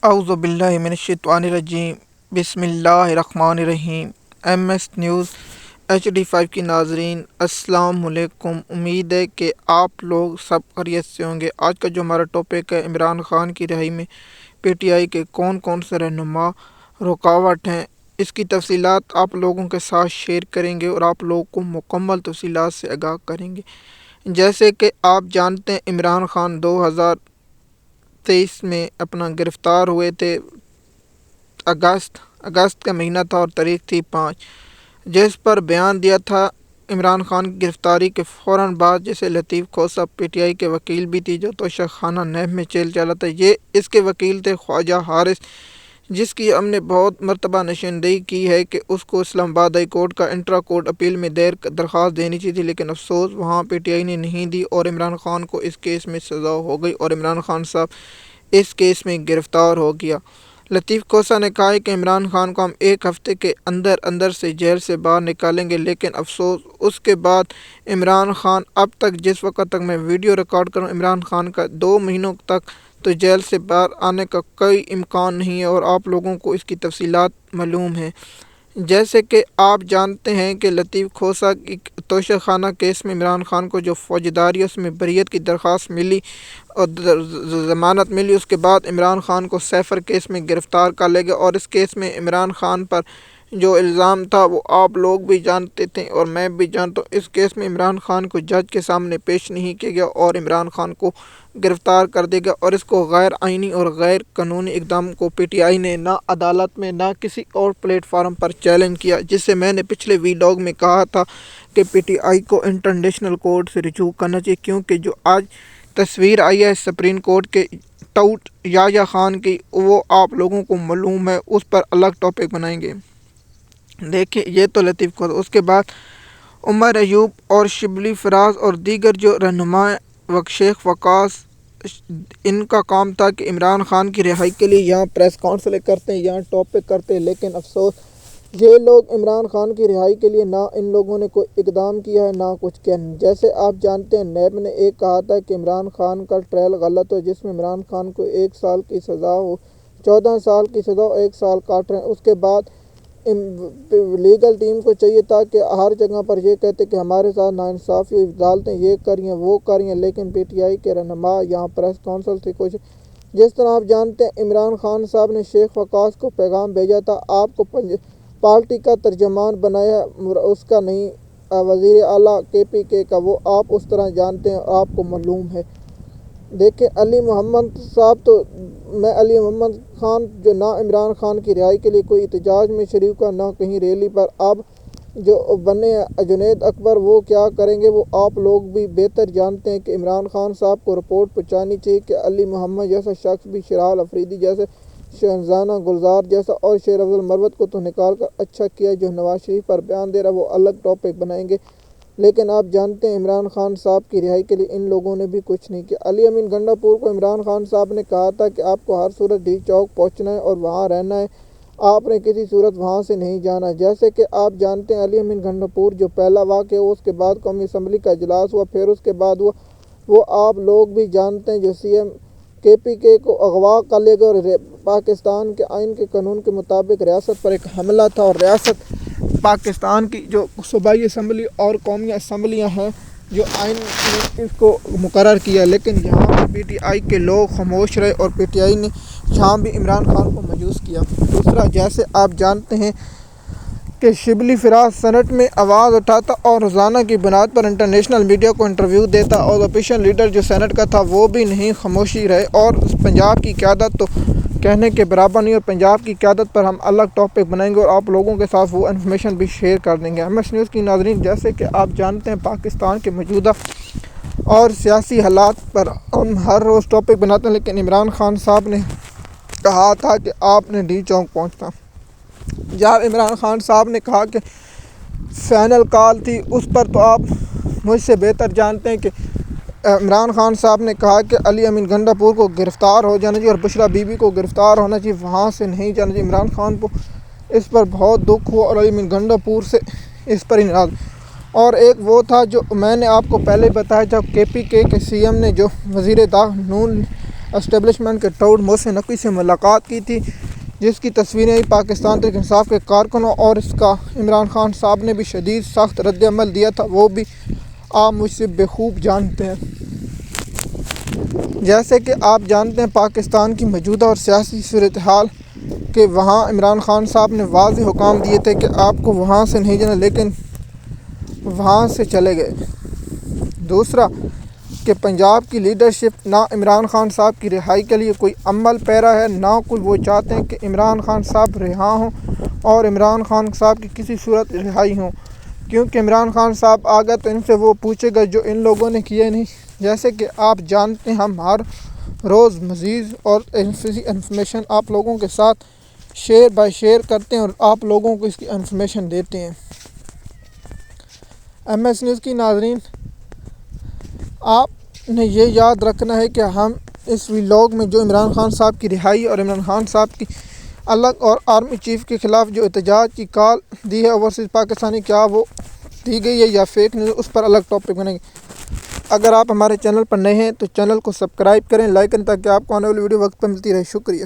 اعوذ باللہ من الشیطان الرجیم بسم اللہ الرحمن الرحیم۔ ایم ایس نیوز HD5 کی ناظرین السلام علیکم۔ امید ہے کہ آپ لوگ سب خیریت سے ہوں گے۔ آج کا جو ہمارا ٹاپک ہے، عمران خان کی رہائی میں PTI کے کون کون سے رہنما رکاوٹ ہیں، اس کی تفصیلات آپ لوگوں کے ساتھ شیئر کریں گے اور آپ لوگوں کو مکمل تفصیلات سے آگاہ کریں گے۔ جیسے کہ آپ جانتے ہیں، عمران خان 2023 میں اپنا گرفتار ہوئے تھے۔ اگست کا مہینہ تھا اور تاریخ تھی 5، جس پر بیان دیا تھا عمران خان کی گرفتاری کے فوراً بعد، جیسے لطیف کھوسہ PTI کے وکیل بھی تھی جو توشہ خانہ نیب میں جیل چلا تھا۔ یہ اس کے وکیل تھے خواجہ حارث، جس کی ہم نے بہت مرتبہ نشاندہی کی ہے کہ اس کو اسلام آباد ہائی کورٹ کا انٹرا کورٹ اپیل میں درخواست دینی چاہیے تھی، لیکن افسوس وہاں PTI نے نہیں دی اور عمران خان کو اس کیس میں سزا ہو گئی اور عمران خان صاحب اس کیس میں گرفتار ہو گیا۔ لطیف کھوسہ نے کہا ہے کہ عمران خان کو ہم 1 ہفتے کے اندر سے جیل سے باہر نکالیں گے، لیکن افسوس اس کے بعد عمران خان اب تک، جس وقت تک میں ویڈیو ریکارڈ کروں، عمران خان کا 2 مہینوں تک تو جیل سے باہر آنے کا کوئی امکان نہیں ہے اور آپ لوگوں کو اس کی تفصیلات معلوم ہیں۔ جیسے کہ آپ جانتے ہیں کہ لطیف کھوسہ کی توشہ خانہ کیس میں عمران خان کو جو فوجداری ہے، اس میں بریت کی درخواست ملی اور ضمانت ملی۔ اس کے بعد عمران خان کو سیفر کیس میں گرفتار کر لیا گیا اور اس کیس میں عمران خان پر جو الزام تھا وہ آپ لوگ بھی جانتے تھے اور میں بھی جانتا ہوں۔ اس کیس میں عمران خان کو جج کے سامنے پیش نہیں کیا گیا اور عمران خان کو گرفتار کر دیا گیا اور اس کو غیر آئینی اور غیر قانونی اقدام کو PTI نے نہ عدالت میں نہ کسی اور پلیٹ فارم پر چیلنج کیا، جس سے میں نے پچھلے ویڈیو میں کہا تھا کہ PTI کو انٹرنیشنل کورٹ سے رجوع کرنا چاہیے، کیونکہ جو آج تصویر آئی ہے سپریم کورٹ کے ٹاؤٹ یحییٰ خان کی، وہ آپ لوگوں کو معلوم ہے، اس پر الگ ٹاپک بنائیں گے۔ دیکھیں، یہ تو لطیف کھوسہ۔ اس کے بعد عمر ایوب اور شبلی فراز اور دیگر جو رہنما شیخ وقاص، ان کا کام تھا کہ عمران خان کی رہائی کے لیے یہاں پریس کانفرنس کرتے ہیں، یہاں ٹاپک کرتے ہیں، لیکن افسوس یہ لوگ عمران خان کی رہائی کے لیے نہ ان لوگوں نے کوئی اقدام کیا ہے، نہ کچھ کیا۔ جیسے آپ جانتے ہیں، نیب نے ایک کہا تھا کہ عمران خان کا ٹرائل غلط ہو، جس میں عمران خان کو 1 سال کی سزا ہو، 14 سال کی سزا ہو، 1 سال کاٹ رہے ہیں۔ اس کے بعد لیگل ٹیم کو چاہیے تھا کہ ہر جگہ پر یہ کہتے کہ ہمارے ساتھ ناانصافی ہوئی، عدالتیں یہ کر رہی ہیں، وہ کر رہی ہیں، لیکن PTI کے رہنما یہاں پریس کونسل سے کچھ، جس طرح آپ جانتے ہیں عمران خان صاحب نے شیخ وقاص کو پیغام بھیجا تھا، آپ کو پارٹی کا ترجمان بنایا، اس کا نہیں، وزیر اعلیٰ KPK کا، وہ آپ اس طرح جانتے ہیں، آپ کو معلوم ہے۔ دیکھیں، علی محمد صاحب تو میں علی محمد خان جو نہ عمران خان کی رہائی کے لیے کوئی احتجاج میں شریک ہوا، نہ کہیں ریلی پر، اب جو بنے جنید اکبر وہ کیا کریں گے، وہ آپ لوگ بھی بہتر جانتے ہیں کہ عمران خان صاحب کو رپورٹ پہنچانی چاہیے کہ علی محمد جیسا شخص بھی، شرحال افریدی جیسے، شہزانہ گلزار جیسا اور شیر افضل مروت کو تو نکال کر اچھا کیا، جو نواز شریف پر بیان دے رہا وہ الگ ٹاپک بنائیں گے، لیکن آپ جانتے ہیں عمران خان صاحب کی رہائی کے لیے ان لوگوں نے بھی کچھ نہیں کیا۔ علی امین گنڈا پور کو عمران خان صاحب نے کہا تھا کہ آپ کو ہر صورت ڈی چوک پہنچنا ہے اور وہاں رہنا ہے، آپ نے کسی صورت وہاں سے نہیں جانا۔ جیسے کہ آپ جانتے ہیں علی امین گنڈا پور جو پہلا واقعہ ہوا، اس کے بعد قومی اسمبلی کا اجلاس ہوا، پھر اس کے بعد ہوا، وہ آپ لوگ بھی جانتے ہیں، جو CM KPK کو اغوا کر لے گا اور پاکستان کے آئین کے قانون کے مطابق ریاست پر ایک حملہ تھا اور ریاست پاکستان کی جو صوبائی اسمبلی اور قومی اسمبلیاں ہیں، جو آئین نے اس کو مقرر کیا، لیکن یہاں PTI کے لوگ خاموش رہے اور PTI نے یہاں بھی عمران خان کو مایوس کیا۔ دوسرا، جیسے آپ جانتے ہیں کہ شبلی فراز سینٹ میں آواز اٹھاتا اور روزانہ کی بنیاد پر انٹرنیشنل میڈیا کو انٹرویو دیتا، اور اپوزیشن لیڈر جو سینٹ کا تھا وہ بھی نہیں، خاموشی رہے، اور پنجاب کی قیادت تو کہنے کے برابر نہیں، اور پنجاب کی قیادت پر ہم الگ ٹاپک بنائیں گے اور آپ لوگوں کے ساتھ وہ انفارمیشن بھی شیئر کر دیں گے۔ MS نیوز کی ناظرین، جیسے کہ آپ جانتے ہیں پاکستان کے موجودہ اور سیاسی حالات پر ہم ہر روز ٹاپک بناتے ہیں، لیکن عمران خان صاحب نے کہا تھا کہ آپ نے ڈی چوک پہنچنا۔ جب عمران خان صاحب نے کہا کہ فائنل کال تھی، اس پر تو آپ مجھ سے بہتر جانتے ہیں کہ عمران خان صاحب نے کہا کہ علی امین گنڈا پور کو گرفتار ہو جانا چاہیے اور بشرا بی بی کو گرفتار ہونا چاہیے، وہاں سے نہیں جانا چاہیے۔ عمران خان کو اس پر بہت دکھ ہوا اور علی امین گنڈا پور سے اس پر ہی ناراض۔ اور ایک وہ تھا جو میں نے آپ کو پہلے بتایا، جب KPK کے CM نے جو وزیر نون اسٹیبلشمنٹ کے ٹاؤڈ محسن نقوی سے ملاقات کی تھی، جس کی تصویریں پاکستان تحریک انصاف کے کارکنوں اور اس کا عمران خان صاحب نے بھی شدید سخت رد عمل دیا تھا، وہ بھی آپ مجھ سے بخوب جانتے ہیں۔ جیسے کہ آپ جانتے ہیں پاکستان کی موجودہ اور سیاسی صورتحال کہ وہاں عمران خان صاحب نے واضح حکام دیے تھے کہ آپ کو وہاں سے نہیں جانا، لیکن وہاں سے چلے گئے۔ دوسرا کہ پنجاب کی لیڈرشپ نہ عمران خان صاحب کی رہائی کے لیے کوئی عمل پیرا ہے، نہ کوئی وہ چاہتے ہیں کہ عمران خان صاحب رہا ہوں اور عمران خان صاحب کی کسی صورت رہائی ہوں، کیونکہ عمران خان صاحب آ گئے تو ان سے وہ پوچھے گا جو ان لوگوں نے کیے نہیں۔ جیسے کہ آپ جانتے ہیں ہم ہر روز مزید اور انفارمیشن آپ لوگوں کے ساتھ شیئر بائی شیئر کرتے ہیں اور آپ لوگوں کو اس کی انفارمیشن دیتے ہیں۔ ایم ایس نیوز کی ناظرین، آپ نے یہ یاد رکھنا ہے کہ ہم اس ولاگ میں جو عمران خان صاحب کی رہائی اور عمران خان صاحب کی الگ اور آرمی چیف کے خلاف جو احتجاج کی کال دی ہے اوورسیز پاکستانی، کیا وہ دی گئی ہے یا فیک نیوز، اس پر الگ ٹاپک بنیں گے۔ اگر آپ ہمارے چینل پر نئے ہیں تو چینل کو سبسکرائب کریں، لائک کریں، تاکہ آپ کو آنے والی ویڈیو وقت پر ملتی رہے۔ شکریہ۔